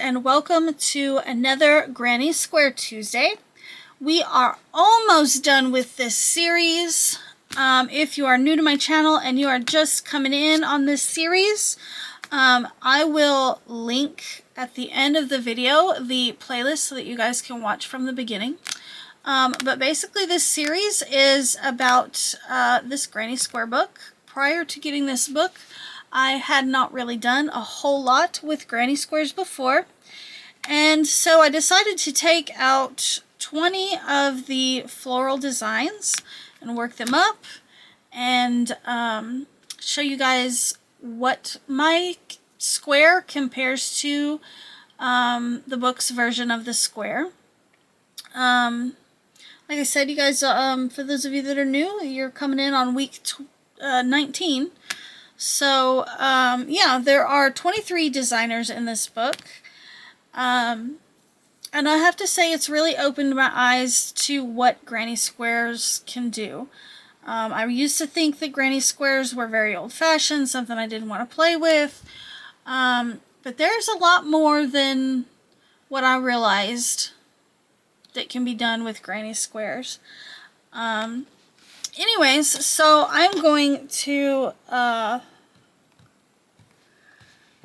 and welcome to another Granny Square Tuesday. We are almost done with this series. If you are new to my channel and you are just coming in on this series, I will link at the end of the video the playlist so that you guys can watch from the beginning. But basically this series is about this Granny Square book. Prior to getting this book, I had not really done a whole lot with Granny Squares before, and so I decided to take out 20 of the floral designs and work them up and show you guys what my square compares to the book's version of the square. Like I said, you guys, for those of you that are new, you're coming in on week 19. So, yeah, there are 23 designers in this book, and I have to say it's really opened my eyes to what Granny Squares can do. I used to think that Granny Squares were very old-fashioned, something I didn't want to play with, but there's a lot more than what I realized that can be done with Granny Squares. Anyways, so I'm going to,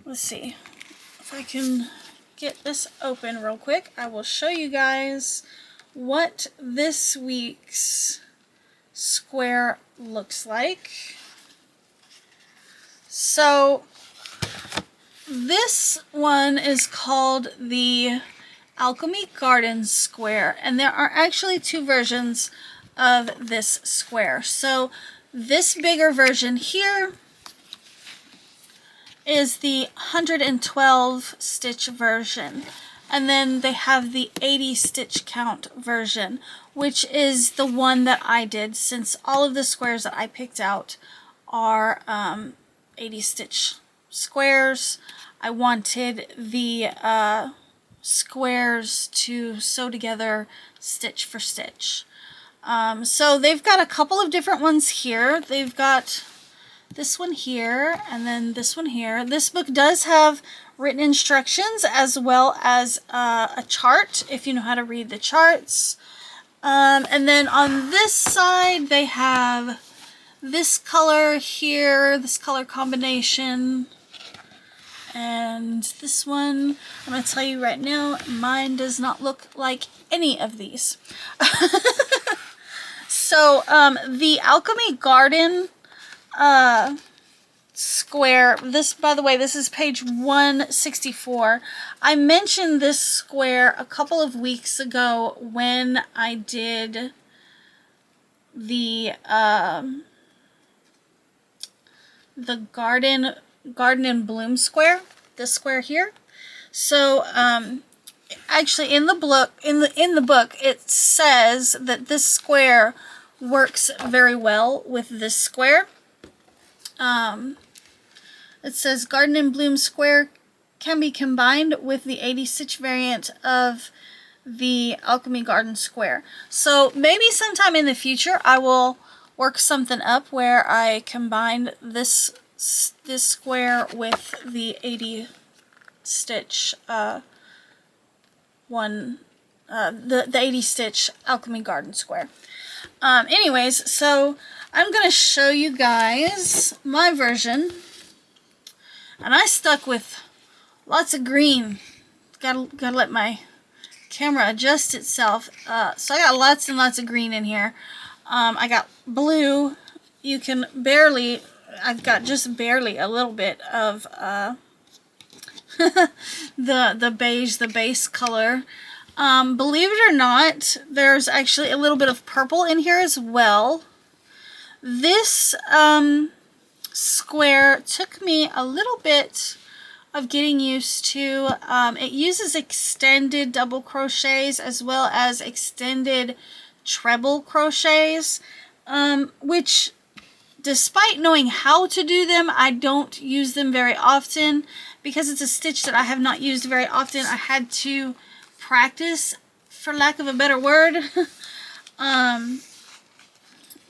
let's see if I can get this open real quick. I will show you guys what this week's square looks like. So, this one is called the Alchemy Garden Square, and there are actually two versions of this square. So this bigger version here is the 112 stitch version, and then they have the 80 stitch count version, which is the one that I did, since all of the squares that I picked out are 80 stitch squares. I wanted the squares to sew together stitch for stitch. So they've got a couple of different ones here. They've got this one here and then this one here. This book does have written instructions as well as a chart if you know how to read the charts. And then on this side they have this color here, this color combination. And this one, I'm going to tell you right now, mine does not look like any of these. So, the Alchemy Garden square, this, by the way, this is page 164. I mentioned this square a couple of weeks ago when I did the Garden and Bloom square, this square here. So, actually in the book, it says that this square works very well with this square. It says Garden and Bloom square can be combined with the 80 stitch variant of the Alchemy Garden square. So maybe sometime in the future I will work something up where I combine this square with the 80 stitch the 80 stitch Alchemy Garden square. Anyways, so I'm gonna show you guys my version, and I stuck with lots of green. Gotta let my camera adjust itself. So I got lots and lots of green in here. I got blue. You can barely, I've got just barely a little bit of the beige, the base color. Believe it or not, there's actually a little bit of purple in here as well. This square took me a little bit of getting used to. It uses extended double crochets as well as extended treble crochets, which, despite knowing how to do them, I don't use them very often because it's a stitch that I have not used very often. I had to practice, for lack of a better word.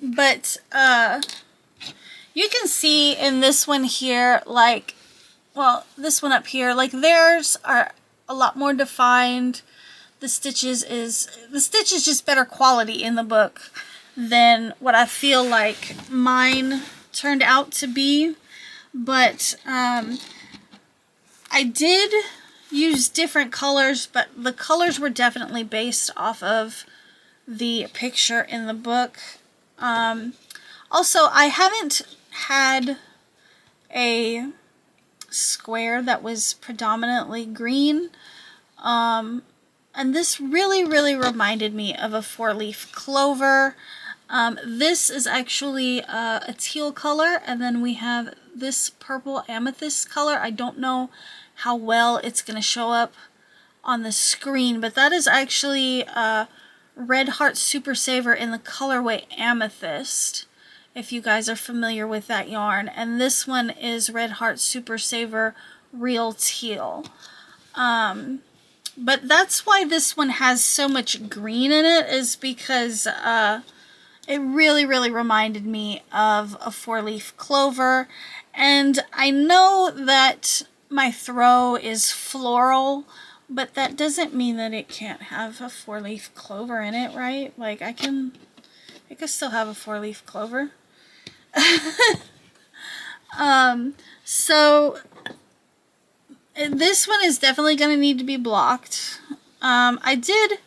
But you can see in this one here, like, well, this one up here, like theirs are a lot more defined. The stitch is just better quality in the book than what I feel like mine turned out to be. But I did use different colors, but the colors were definitely based off of the picture in the book. Also, I haven't had a square that was predominantly green. And this really reminded me of a 4-leaf clover. This is actually a teal color, and then we have this purple amethyst color. I don't know how well it's going to show up on the screen, but that is actually Red Heart Super Saver in the colorway Amethyst, if you guys are familiar with that yarn. And this one is Red Heart Super Saver Real Teal. But that's why this one has so much green in it, is because it really reminded me of a 4-leaf clover. And I know that my throw is floral, but that doesn't mean that it can't have a 4-leaf clover in it, right? Like, it could still have a 4-leaf clover. So this one is definitely going to need to be blocked. I did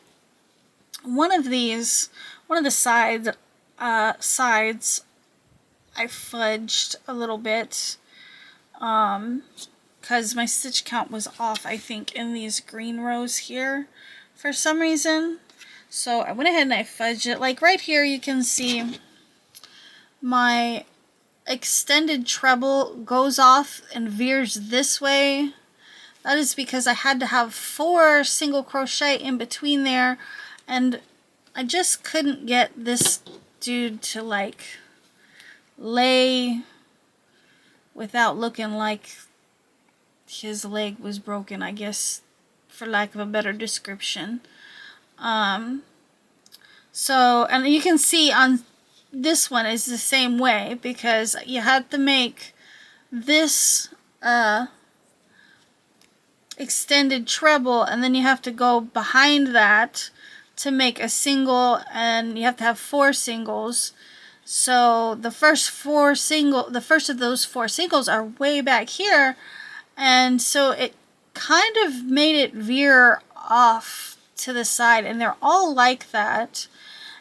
one of the sides I fudged a little bit because my stitch count was off, I think, in these green rows here for some reason. So I went ahead and I fudged it. Like right here you can see my extended treble goes off and veers this way. That is because I had to have 4 single crochet in between there, and I just couldn't get this dude to like lay without looking like his leg was broken, I guess, for lack of a better description. So, and you can see on this one is the same way, because you had to make this extended treble, and then you have to go behind that to make a single, and you have to have 4 singles. So the first of those 4 singles are way back here, and so it kind of made it veer off to the side, and they're all like that.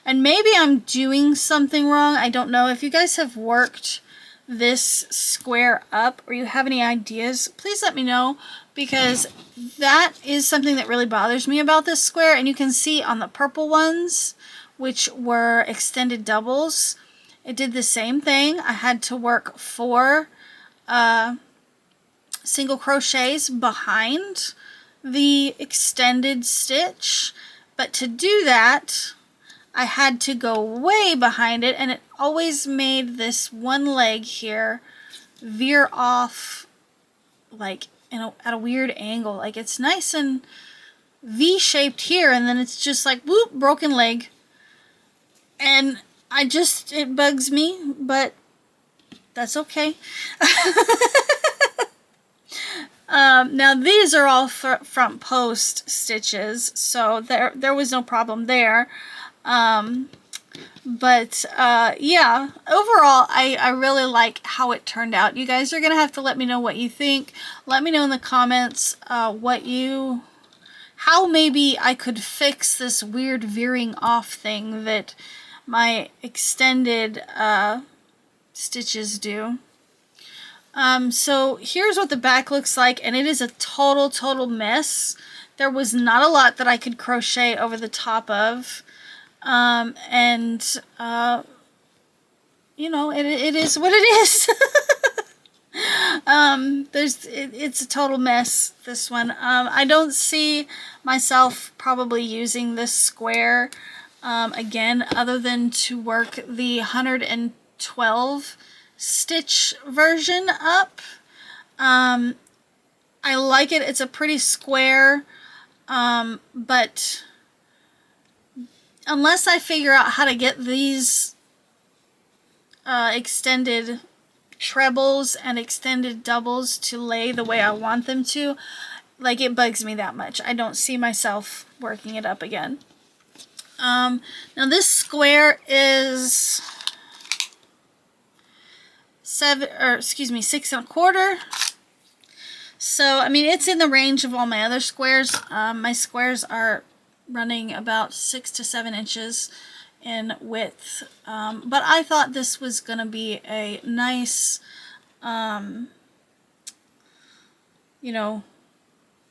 And maybe I'm doing something wrong. I don't know. If you guys have worked this square up, or you have any ideas, please let me know, because that is something that really bothers me about this square. And you can see on the purple ones, which were extended doubles, it did the same thing. I had to work 4 single crochets behind the extended stitch, but to do that I had to go way behind it, and it always made this one leg here veer off like at a weird angle. Like, it's nice and V-shaped here, and then it's just like whoop, broken leg. And it bugs me, but that's okay. Now these are all front post stitches, so there was no problem there. Yeah, overall, I really like how it turned out. You guys are going to have to let me know what you think. Let me know in the comments how maybe I could fix this weird veering off thing that my extended stitches do. So here's what the back looks like, and it is a total mess. There was not a lot that I could crochet over the top of. You know, it is what it is. It's a total mess, this one. I don't see myself probably using this square again, other than to work the 112 stitch version up. I like it. It's a pretty square, but unless I figure out how to get these extended trebles and extended doubles to lay the way I want them to, Like, it bugs me that much. I don't see myself working it up again. Now this square is 6¼ So, I mean, it's in the range of all my other squares. My squares are running about 6 to 7 inches in width. But I thought this was going to be a nice, you know,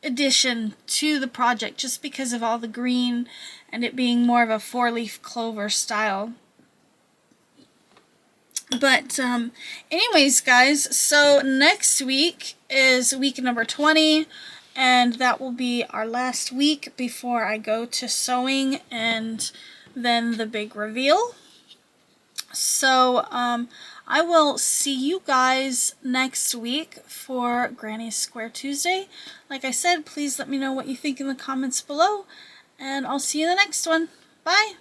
addition to the project, just because of all the green and it being more of a 4-leaf clover style. But anyways, guys, so next week is week number 20, and that will be our last week before I go to sewing and then the big reveal. So I will see you guys next week for Granny's Square Tuesday. Like I said, please let me know what you think in the comments below, and I'll see you in the next one. Bye!